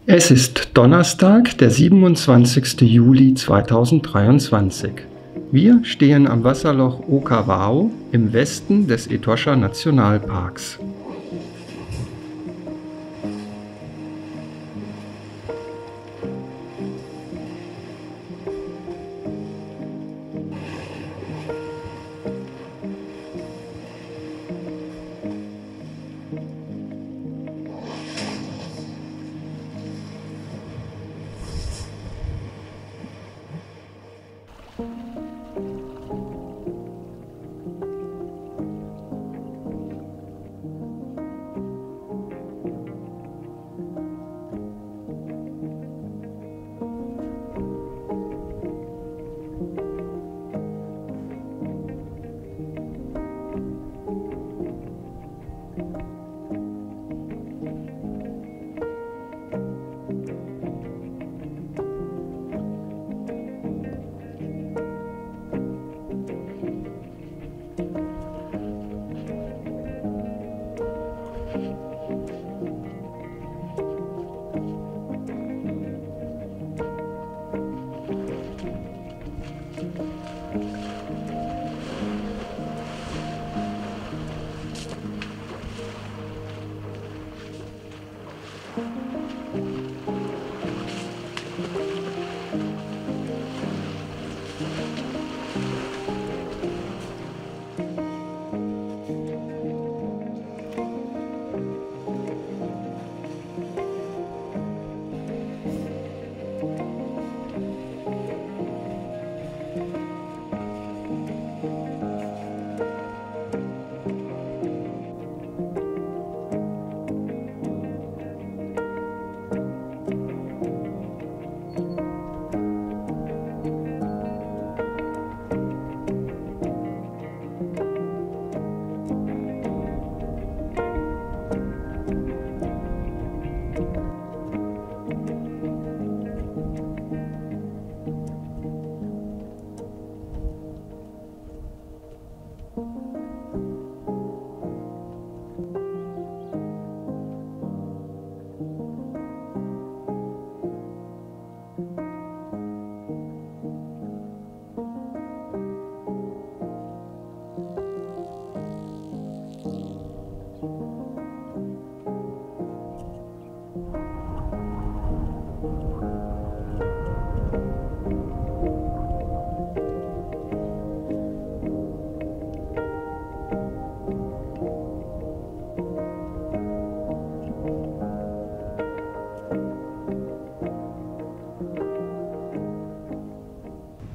Es ist Donnerstag, der 27. Juli 2023. Wir stehen am Wasserloch Okawao im Westen des Etosha Nationalparks.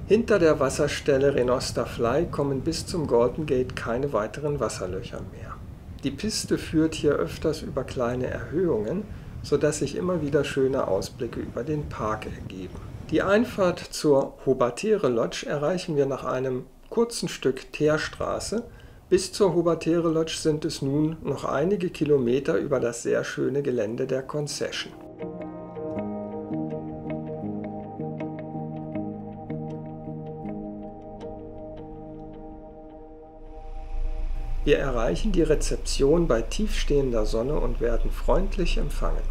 Hinter der Wasserstelle Renosta Fly kommen bis zum Golden Gate keine weiteren Wasserlöcher mehr. Die Piste führt hier öfters über kleine Erhöhungen, sodass sich immer wieder schöne Ausblicke über den Park ergeben. Die Einfahrt zur Hobatere Lodge erreichen wir nach einem kurzen Stück Teerstraße. Bis zur Hobatere Lodge sind es nun noch einige Kilometer über das sehr schöne Gelände der Concession. Wir erreichen die Rezeption bei tiefstehender Sonne und werden freundlich empfangen.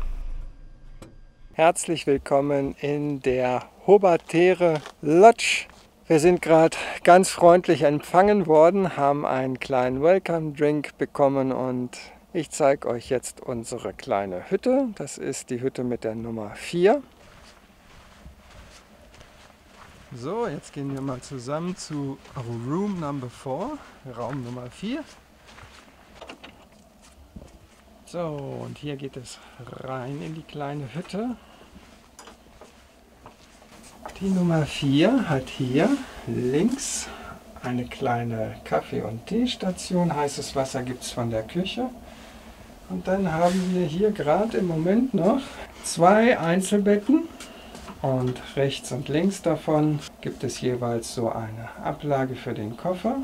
Herzlich willkommen in der Hobatere Lodge. Wir sind gerade ganz freundlich empfangen worden, haben einen kleinen Welcome Drink bekommen und ich zeige euch jetzt unsere kleine Hütte. Das ist die Hütte mit der Nummer 4. So, jetzt gehen wir mal zusammen zu Room Number 4, Raum Nummer 4. So, und hier geht es rein in die kleine Hütte. Die Nummer 4 hat hier links eine kleine Kaffee- und Teestation. Heißes Wasser gibt es von der Küche. Und dann haben wir hier gerade im Moment noch 2 Einzelbetten. Und rechts und links davon gibt es jeweils so eine Ablage für den Koffer.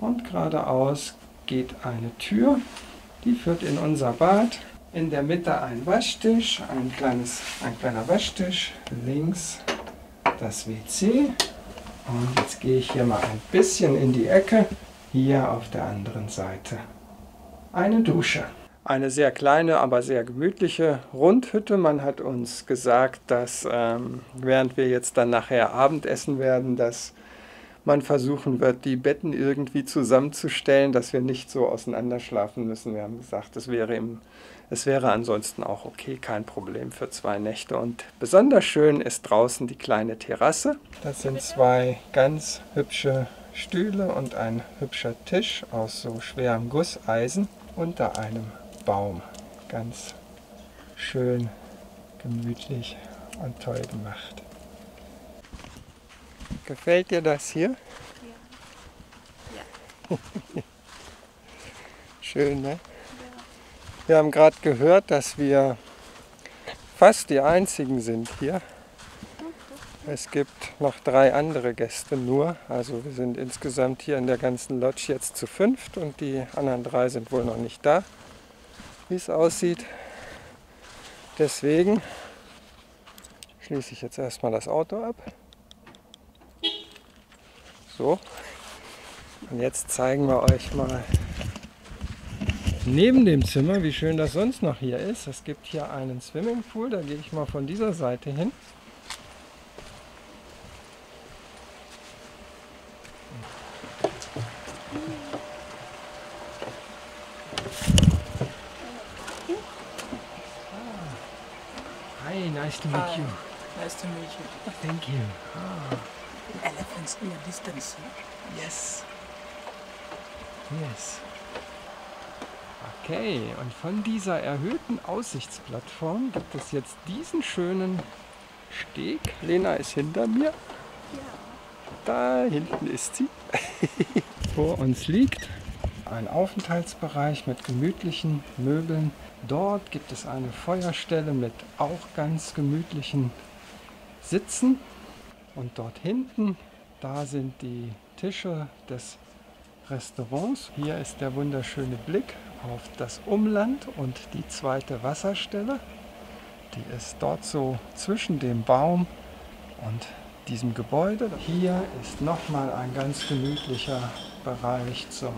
Und geradeaus geht eine Tür. Die führt in unser Bad. In der Mitte ein Waschtisch, ein kleiner Waschtisch. Links das WC. Und jetzt gehe ich hier mal ein bisschen in die Ecke. Hier auf der anderen Seite eine Dusche. Eine sehr kleine, aber sehr gemütliche Rundhütte. Man hat uns gesagt, dass während wir jetzt dann nachher Abendessen werden, dass man versuchen wird, die Betten irgendwie zusammenzustellen, dass wir nicht so auseinander schlafen müssen. Wir haben gesagt, es wäre ansonsten auch okay, kein Problem für 2 Nächte. Und besonders schön ist draußen die kleine Terrasse. Das sind 2 ganz hübsche Stühle und ein hübscher Tisch aus so schwerem Gusseisen unter einem Baum. Ganz schön, gemütlich und toll gemacht. Gefällt dir das hier? Ja. Schön, ne? Ja. Wir haben gerade gehört, dass wir fast die einzigen sind hier. Es gibt noch 3 andere Gäste nur. Also wir sind insgesamt hier in der ganzen Lodge jetzt zu 5 und die anderen 3 sind wohl noch nicht da, wie es aussieht. Deswegen schließe ich jetzt erstmal das Auto ab. So. Und jetzt zeigen wir euch mal neben dem Zimmer, wie schön das sonst noch hier ist. Es gibt hier einen Swimmingpool, da gehe ich mal von dieser Seite hin. Hi, nice to meet you. Nice to meet you. Thank you. Elephants in a distance. Yes. Yes. Okay, und von dieser erhöhten Aussichtsplattform gibt es jetzt diesen schönen Steg. Lena ist hinter mir. Da hinten ist sie. Vor uns liegt ein Aufenthaltsbereich mit gemütlichen Möbeln. Dort gibt es eine Feuerstelle mit auch ganz gemütlichen Sitzen. Und dort hinten, da sind die Tische des Restaurants. Hier ist der wunderschöne Blick auf das Umland und die zweite Wasserstelle. Die ist dort so zwischen dem Baum und diesem Gebäude. Hier ist nochmal ein ganz gemütlicher Bereich zum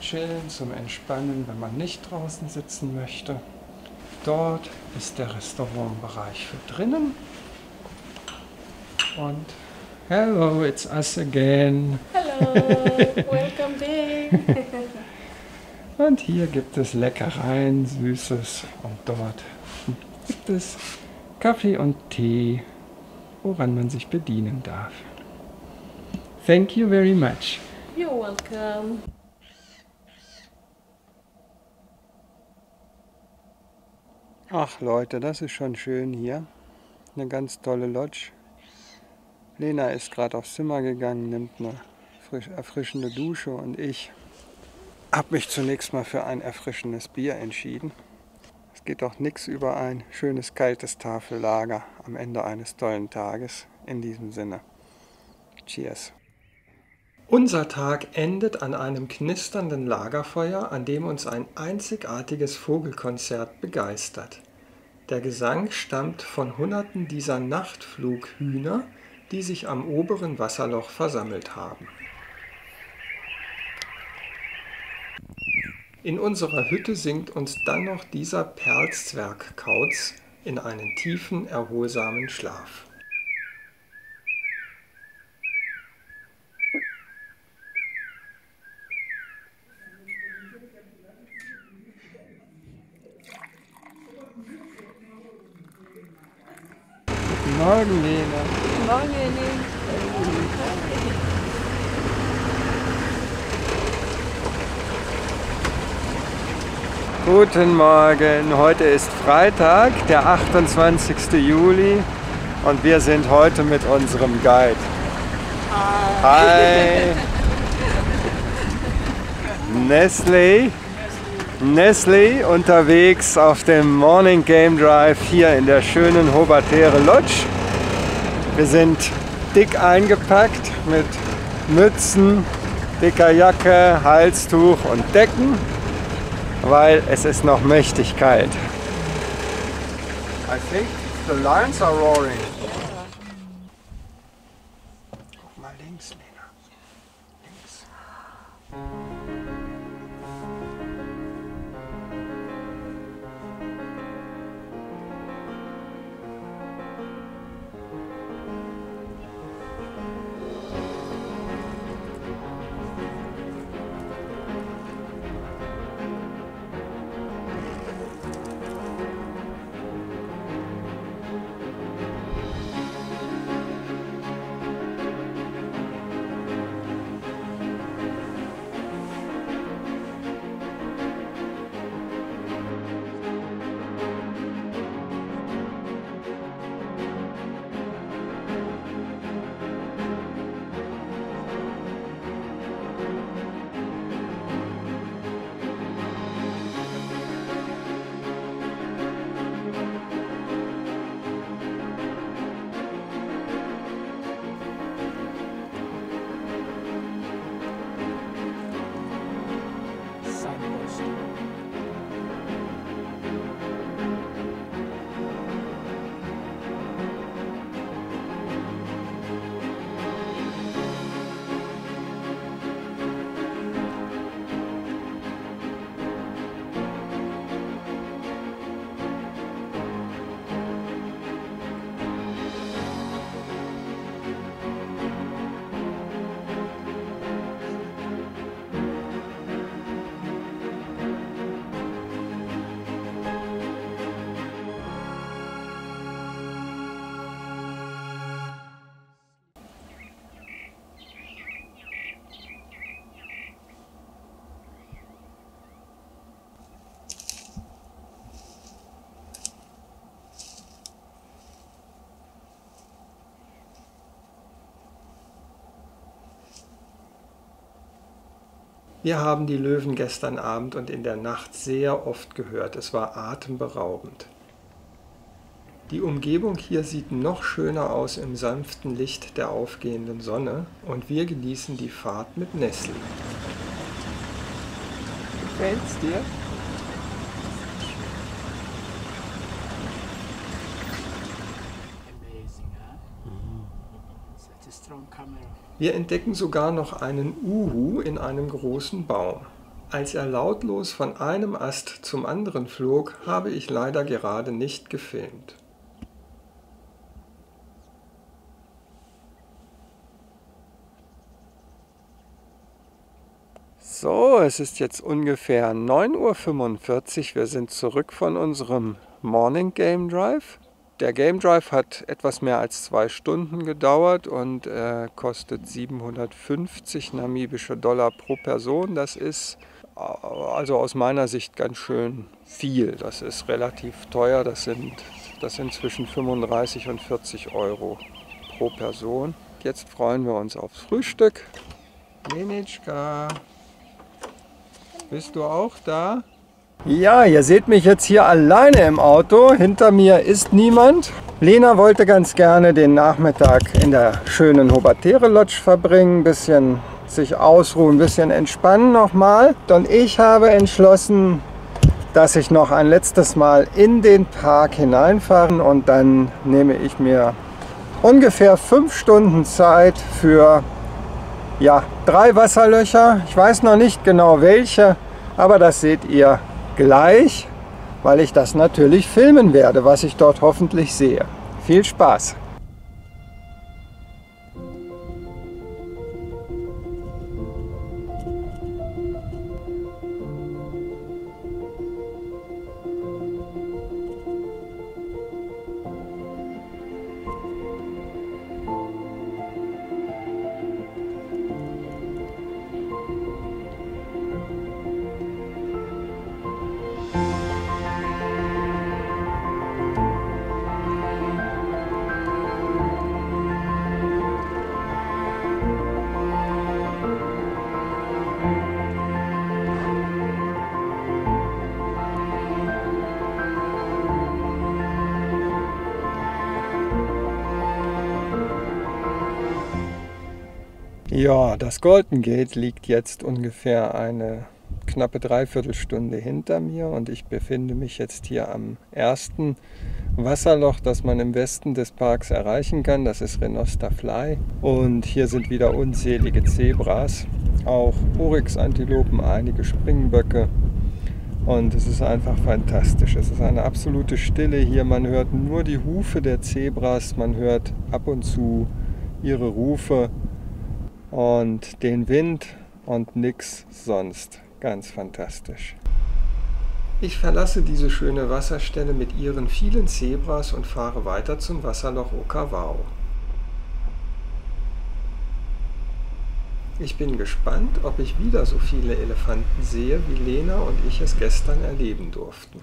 Chillen, zum Entspannen, wenn man nicht draußen sitzen möchte. Dort ist der Restaurantbereich für drinnen. Und hello, it's us again. Hello, welcome back. Und hier gibt es Leckereien, Süßes und dort gibt es Kaffee und Tee, woran man sich bedienen darf. Thank you very much. You're welcome. Ach Leute, das ist schon schön hier. Eine ganz tolle Lodge. Lena ist gerade aufs Zimmer gegangen, nimmt eine erfrischende Dusche und ich habe mich zunächst mal für ein erfrischendes Bier entschieden. Es geht doch nichts über ein schönes kaltes Tafellager am Ende eines tollen Tages. In diesem Sinne. Cheers. Unser Tag endet an einem knisternden Lagerfeuer, an dem uns ein einzigartiges Vogelkonzert begeistert. Der Gesang stammt von Hunderten dieser Nachtflughühner, die sich am oberen Wasserloch versammelt haben. In unserer Hütte sinkt uns dann noch dieser Perlszwergkauz in einen tiefen, erholsamen Schlaf. Guten Morgen, Lena. Guten Morgen, Jenny. Guten Morgen, heute ist Freitag, der 28. Juli und wir sind heute mit unserem Guide. Hi! Nestle unterwegs auf dem Morning Game Drive hier in der schönen Hobartere Lodge. Wir sind dick eingepackt mit Mützen, dicker Jacke, Halstuch und Decken, weil es ist noch mächtig kalt. I think the lions are roaring. Guck mal links, Lena. Links. Wir haben die Löwen gestern Abend und in der Nacht sehr oft gehört. Es war atemberaubend. Die Umgebung hier sieht noch schöner aus im sanften Licht der aufgehenden Sonne und wir genießen die Fahrt mit Nestle. Gefällt's dir? Amazing, huh? Such a strong camera. Wir entdecken sogar noch einen Uhu in einem großen Baum. Als er lautlos von einem Ast zum anderen flog, habe ich leider gerade nicht gefilmt. So, es ist jetzt ungefähr 9:45 Uhr. Wir sind zurück von unserem Morning Game Drive. Der Game Drive hat etwas mehr als 2 Stunden gedauert und kostet 750 namibische Dollar pro Person. Das ist also aus meiner Sicht ganz schön viel. Das ist relativ teuer. Das sind zwischen 35 und 40 Euro pro Person. Jetzt freuen wir uns aufs Frühstück. Lenitschka, bist du auch da? Ja, ihr seht mich jetzt hier alleine im Auto. Hinter mir ist niemand. Lena wollte ganz gerne den Nachmittag in der schönen Hobatere Lodge verbringen, ein bisschen sich ausruhen, ein bisschen entspannen nochmal. Und ich habe entschlossen, dass ich noch ein letztes Mal in den Park hineinfahre und dann nehme ich mir ungefähr 5 Stunden Zeit für 3 Wasserlöcher. Ich weiß noch nicht genau welche, aber das seht ihr gleich, weil ich das natürlich filmen werde, was ich dort hoffentlich sehe. Viel Spaß! Ja, das Golden Gate liegt jetzt ungefähr eine knappe Dreiviertelstunde hinter mir und ich befinde mich jetzt hier am ersten Wasserloch, das man im Westen des Parks erreichen kann. Das ist Renosta Fly und hier sind wieder unzählige Zebras, auch Oryx-Antilopen, einige Springböcke und es ist einfach fantastisch. Es ist eine absolute Stille hier, man hört nur die Hufe der Zebras, man hört ab und zu ihre Rufe und den Wind und nix sonst. Ganz fantastisch. Ich verlasse diese schöne Wasserstelle mit ihren vielen Zebras und fahre weiter zum Wasserloch Okawao. Ich bin gespannt, ob ich wieder so viele Elefanten sehe, wie Lena und ich es gestern erleben durften.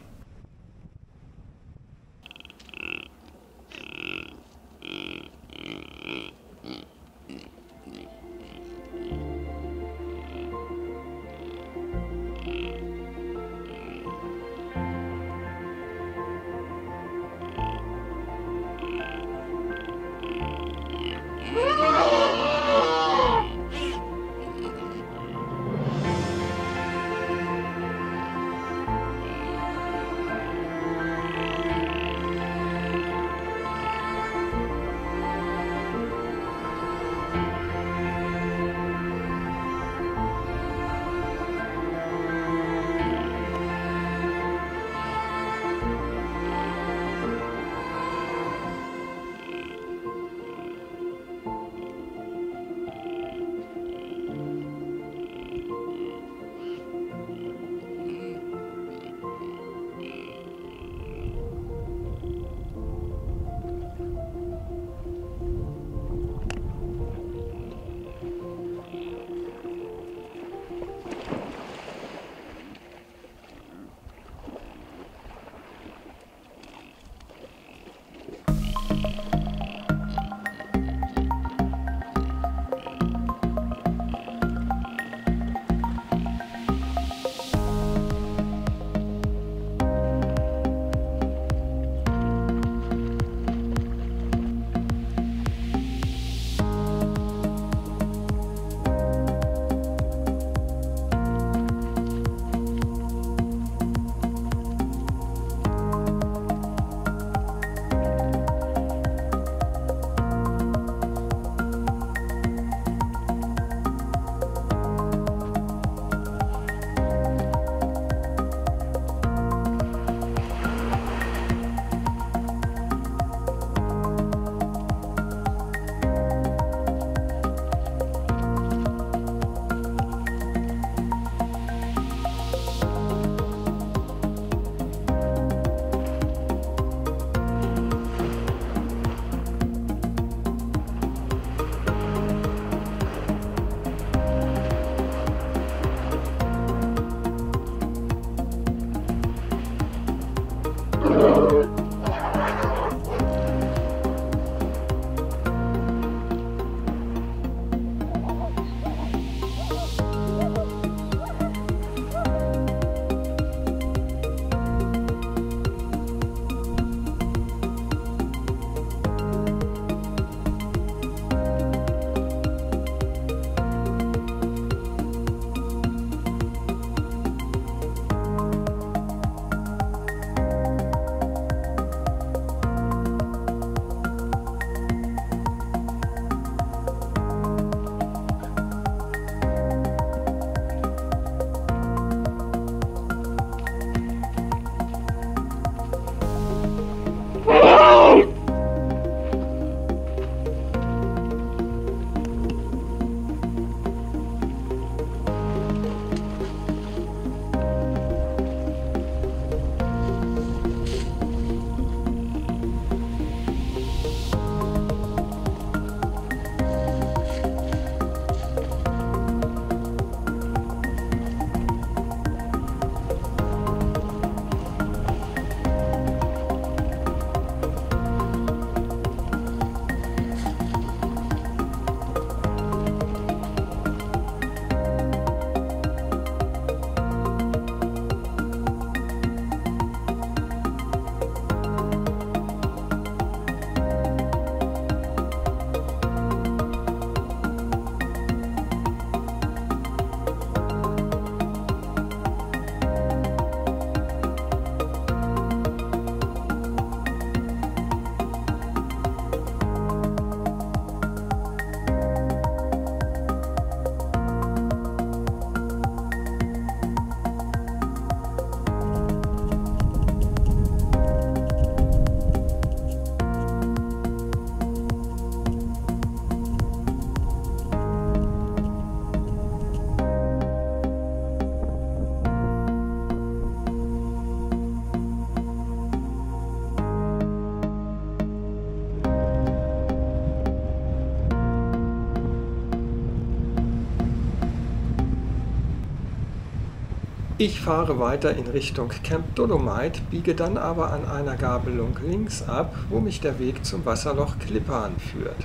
Ich fahre weiter in Richtung Camp Dolomite, biege dann aber an einer Gabelung links ab, wo mich der Weg zum Wasserloch Klippan führt.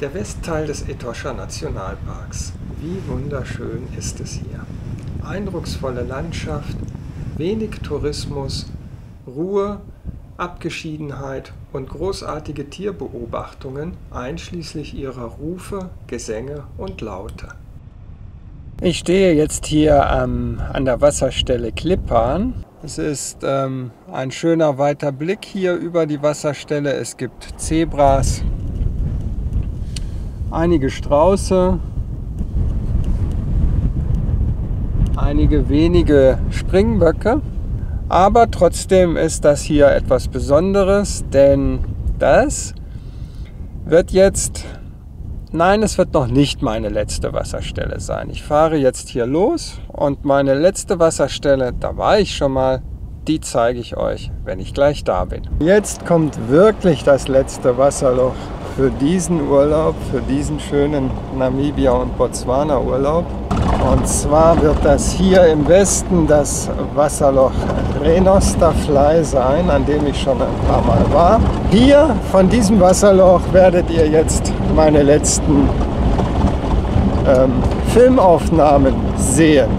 Der Westteil des Etosha Nationalparks. Wie wunderschön ist es hier. Eindrucksvolle Landschaft, wenig Tourismus, Ruhe, Abgeschiedenheit und großartige Tierbeobachtungen, einschließlich ihrer Rufe, Gesänge und Laute. Ich stehe jetzt hier an der Wasserstelle Klippan. Es ist ein schöner weiter Blick hier über die Wasserstelle. Es gibt Zebras, einige Strauße, einige wenige Springböcke. Aber trotzdem ist das hier etwas Besonderes, denn das wird jetzt, nein, es wird noch nicht meine letzte Wasserstelle sein. Ich fahre jetzt hier los und meine letzte Wasserstelle, da war ich schon mal, die zeige ich euch, wenn ich gleich da bin. Jetzt kommt wirklich das letzte Wasserloch für diesen Urlaub, für diesen schönen Namibia- und Botswana-Urlaub. Und zwar wird das hier im Westen das Wasserloch Renosterfly sein, an dem ich schon ein paar Mal war. Hier von diesem Wasserloch werdet ihr jetzt meine letzten Filmaufnahmen sehen.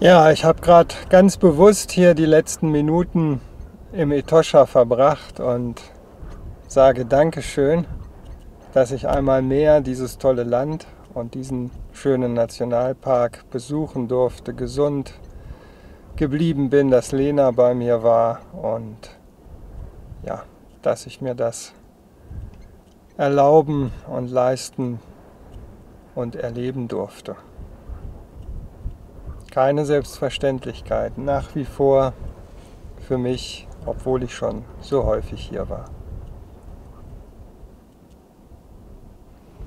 Ja, ich habe gerade ganz bewusst hier die letzten Minuten im Etosha verbracht und sage Dankeschön, dass ich einmal mehr dieses tolle Land und diesen schönen Nationalpark besuchen durfte, gesund geblieben bin, dass Lena bei mir war und ja, dass ich mir das erlauben und leisten und erleben durfte. Keine Selbstverständlichkeit, nach wie vor für mich, obwohl ich schon so häufig hier war.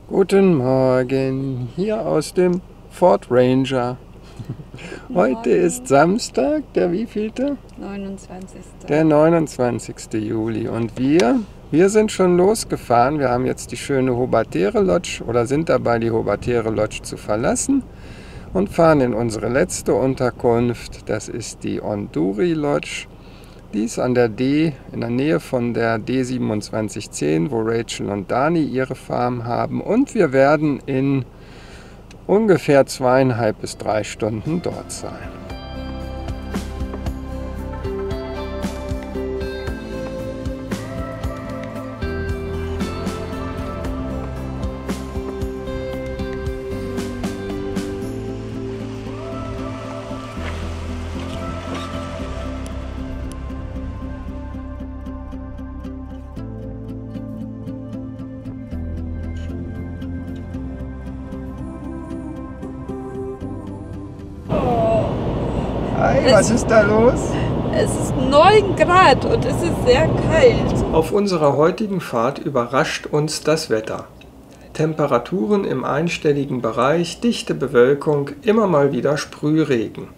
Guten Morgen, hier aus dem Fort Ranger. Heute ist Samstag, der wievielte? 29. Der 29. Juli und wir sind schon losgefahren. Wir haben jetzt die schöne Hobatere Lodge oder sind dabei, die Hobatere Lodge zu verlassen. Und fahren in unsere letzte Unterkunft, das ist die Onduri Lodge. Die ist an der D, in der Nähe von der D2710, wo Rachel und Dani ihre Farm haben. Und wir werden in ungefähr 2,5 bis 3 Stunden dort sein. Hi, was ist da los? Es ist 9 Grad und es ist sehr kalt. Auf unserer heutigen Fahrt überrascht uns das Wetter. Temperaturen im einstelligen Bereich, dichte Bewölkung, immer mal wieder Sprühregen.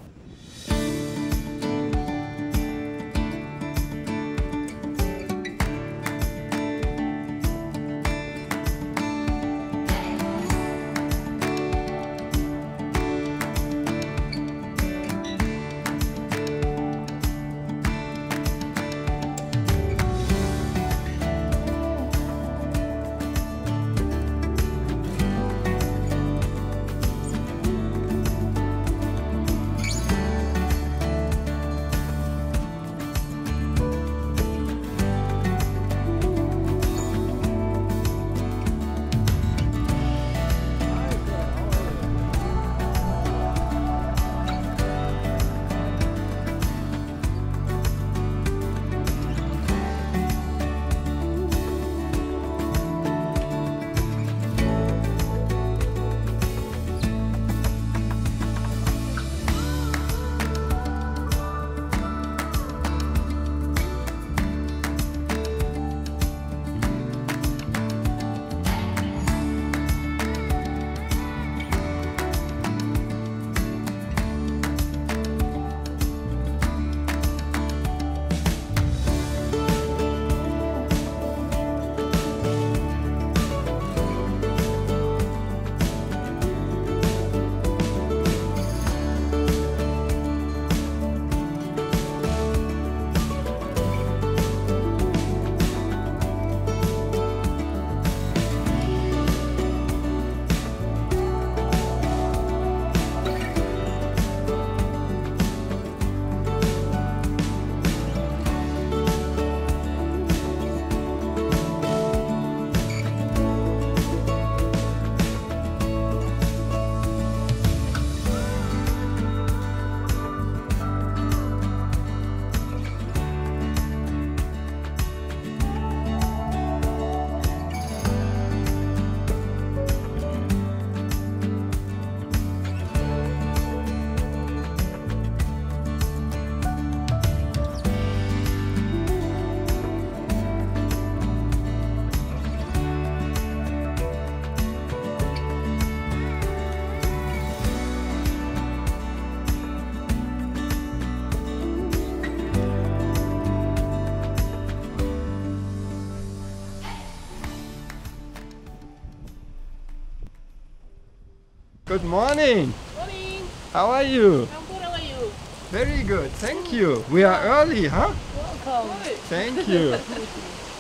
Good morning. Morning. How are you? I'm good. How are you? Very good, thank you. We are early, huh? Welcome. Thank you.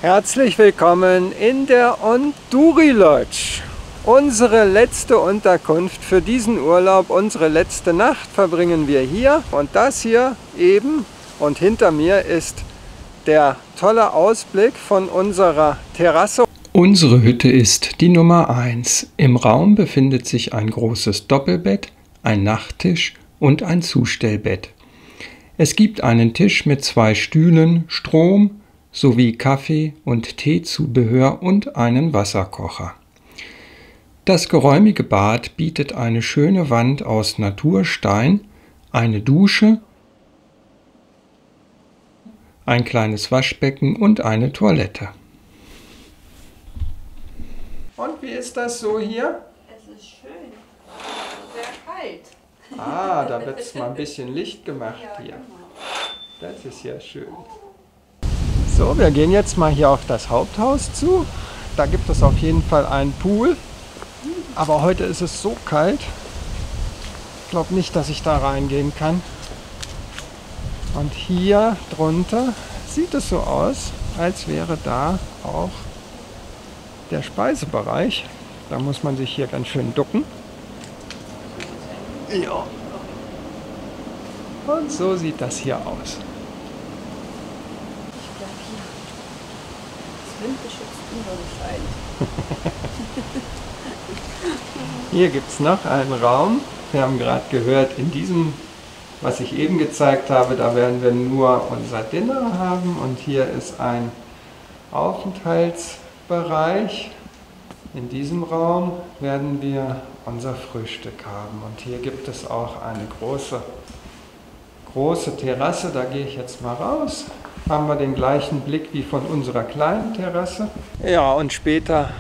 Herzlich willkommen in der Onduri Lodge. Unsere letzte Unterkunft für diesen Urlaub, unsere letzte Nacht verbringen wir hier. Und das hier eben und hinter mir ist der tolle Ausblick von unserer Terrasse. Unsere Hütte ist die Nummer 1. Im Raum befindet sich ein großes Doppelbett, ein Nachttisch und ein Zustellbett. Es gibt einen Tisch mit 2 Stühlen, Strom sowie Kaffee- und Teezubehör und einen Wasserkocher. Das geräumige Bad bietet eine schöne Wand aus Naturstein, eine Dusche, ein kleines Waschbecken und eine Toilette. Und wie ist das so hier? Es ist schön. Sehr kalt. Ah, da wird es mal ein bisschen Licht gemacht Ja, hier. genau. Das ist ja schön. So, wir gehen jetzt mal hier auf das Haupthaus zu. Da gibt es auf jeden Fall einen Pool. Aber heute ist es so kalt. Ich glaube nicht, dass ich da reingehen kann. Und hier drunter sieht es so aus, als wäre da auch der Speisebereich. Da muss man sich hier ganz schön ducken. Ja. Und so sieht das hier aus. Ich bleib hier. Das windgeschützt Sonnenschein. Hier gibt es noch einen Raum. Wir haben gerade gehört, in diesem, was ich eben gezeigt habe, da werden wir nur unser Dinner haben. Und hier ist ein Aufenthaltsbereich. In diesem Raum werden wir unser Frühstück haben. Und hier gibt es auch eine große Terrasse. Da gehe ich jetzt mal raus. Haben wir den gleichen Blick wie von unserer kleinen Terrasse. Ja, und später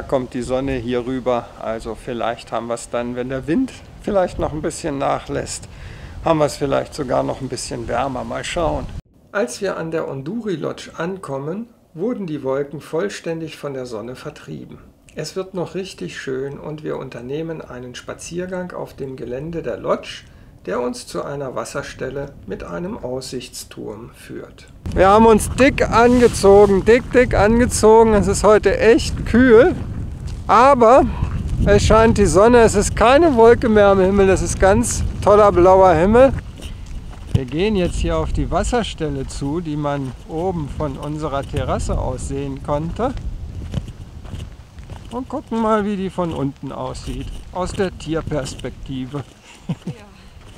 kommt die Sonne hier rüber. Also vielleicht haben wir es dann, wenn der Wind vielleicht noch ein bisschen nachlässt, haben wir es vielleicht sogar noch ein bisschen wärmer. Mal schauen. Als wir an der Onduri Lodge ankommen, wurden die Wolken vollständig von der Sonne vertrieben. Es wird noch richtig schön und wir unternehmen einen Spaziergang auf dem Gelände der Lodge, der uns zu einer Wasserstelle mit einem Aussichtsturm führt. Wir haben uns dick angezogen. Es ist heute echt kühl, aber es scheint die Sonne, es ist keine Wolke mehr am Himmel, es ist ganz toller blauer Himmel. Wir gehen jetzt hier auf die Wasserstelle zu, die man oben von unserer Terrasse aus sehen konnte. Und gucken mal, wie die von unten aussieht, aus der Tierperspektive. Ja.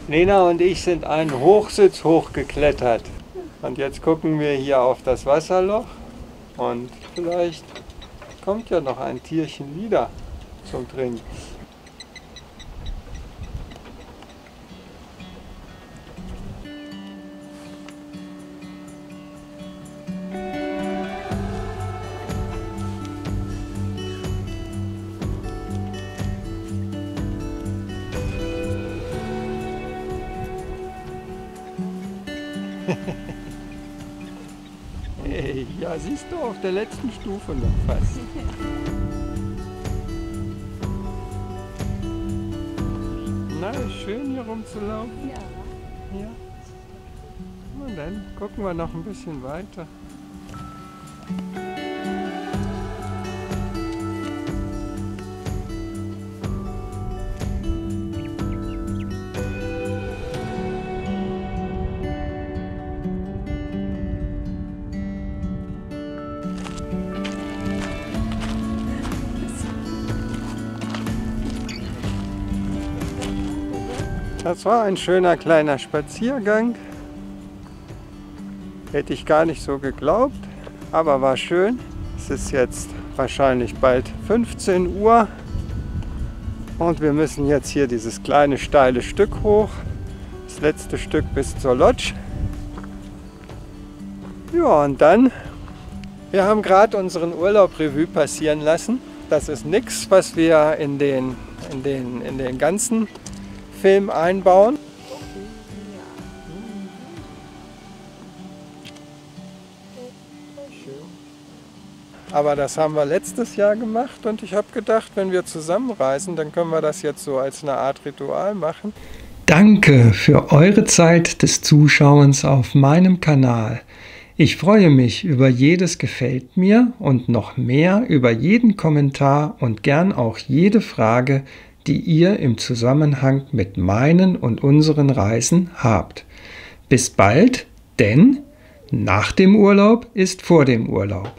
Lena und ich sind einen Hochsitz hochgeklettert. Und jetzt gucken wir hier auf das Wasserloch. Und vielleicht kommt ja noch ein Tierchen wieder zum Trinken. Hey, ja, siehst du, auf der letzten Stufe noch fast. Na, ist schön hier rumzulaufen. Ja. Ja. Und dann gucken wir noch ein bisschen weiter. Das war ein schöner kleiner Spaziergang. Hätte ich gar nicht so geglaubt, aber war schön. Es ist jetzt wahrscheinlich bald 15 Uhr und wir müssen jetzt hier dieses kleine steile Stück hoch. Das letzte Stück bis zur Lodge. Ja, und dann, wir haben gerade unseren Urlaub Revue passieren lassen. Das ist nichts, was wir in den ganzen Film einbauen. Aber das haben wir letztes Jahr gemacht und ich habe gedacht, wenn wir zusammenreisen, dann können wir das jetzt so als eine Art Ritual machen. Danke für eure Zeit des Zuschauens auf meinem Kanal. Ich freue mich über jedes Gefällt mir und noch mehr über jeden Kommentar und gern auch jede Frage, die ihr im Zusammenhang mit meinen und unseren Reisen habt. Bis bald, denn nach dem Urlaub ist vor dem Urlaub.